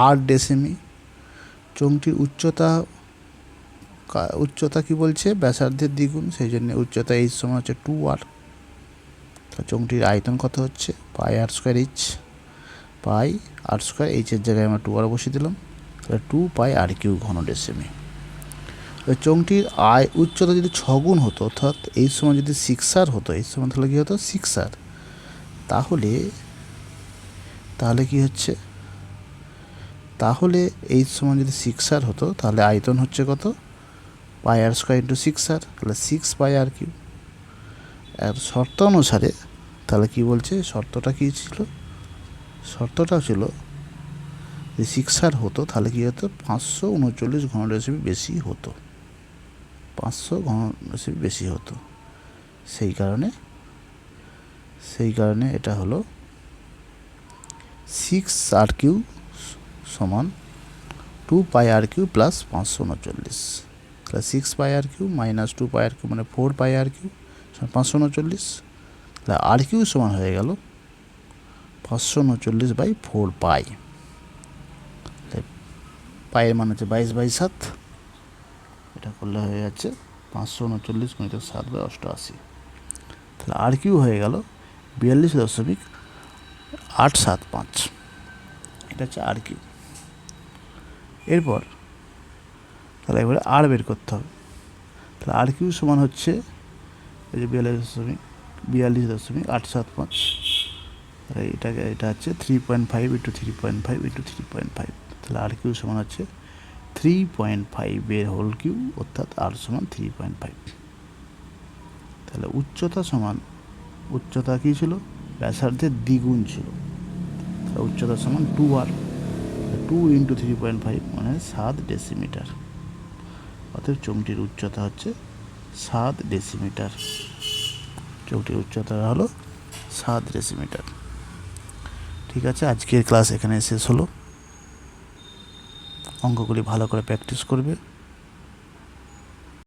8 ডেসিমি। চোঙটির উচ্চতা কি বলছে? ব্যাসার্ধের দ্বিগুণ, সেই জন্য উচ্চতা h সমান হচ্ছে 2r। চোঙটির আয়তন কত হচ্ছে? Pi r square H, pi r square এইচের জায়গায় আমরা 2r বসিয়ে দিলাম, তাহলে 2 পাই আর কিউ ঘন ডেসিমি। চোঙটির উচ্চতা যদি 6 গুণ হতো, অর্থাৎ এই সময় যদি 6r হতো, এই সময় তাহলে কী হতো? 6r। তাহলে কি হচ্ছে? তাহলে এই সময় যদি 6r হতো, তাহলে আয়তন হচ্ছে কত? পাই আর স্কোয়ার ইন্টু 6r, তাহলে 6 পাই আর কিউ। আর শর্ত অনুসারে তাহলে কি বলছে? শর্তটা কি ছিল? শর্তটা ছিল যে 6r হতো, তাহলে কি হতো? 539 ঘন ডেসিমি বেশি হতো, 500 ঘন ডেসিমি বেশি হতো। সেই কারণে এটা হলো 6r কিউ সমান 2 পাই আর কিউ প্লাস 539। তাহলে 6 পাই আর কিউ মাইনাস 2 পাই আর কিউ মানে 4 পাই আর কিউ সমান 539। তাহলে আর কিউ সমান হয়ে গেল 539/4 পাই। পায়ের মান হচ্ছে 22/7, এটা করলে হয়ে যাচ্ছে 539 × 7/88। তাহলে আর কিউ হয়ে গেল 42.875, এটা হচ্ছে আর কিউ। এরপর তাহলে এবারে আর বের করতে হবে। তাহলে আর কিউ সমান হচ্ছে এই যে 42.875, এটা হচ্ছে 3.5 × 3.5 × 3.5। তাহলে আর কিউ সমান হচ্ছে 3.5 হোল কিউ, অর্থাৎ আর সমান 3.5। তাহলে উচ্চতা কী ছিল? ব্যাসার্ধের দ্বিগুণ ছিল, উচ্চতা সমান 2r, 2 × 3.5 মানে 7 ডেসিমিটার, অর্থাৎ চোঙটির উচ্চতা হচ্ছে 7 ডেসিমিটার। চোঙটির উচ্চতা হলো 7 ডেসিমিটার। ঠিক আছে, আজকের ক্লাস এখানে শেষ হলো। অঙ্কগুলি ভালো করে প্র্যাকটিস করবে।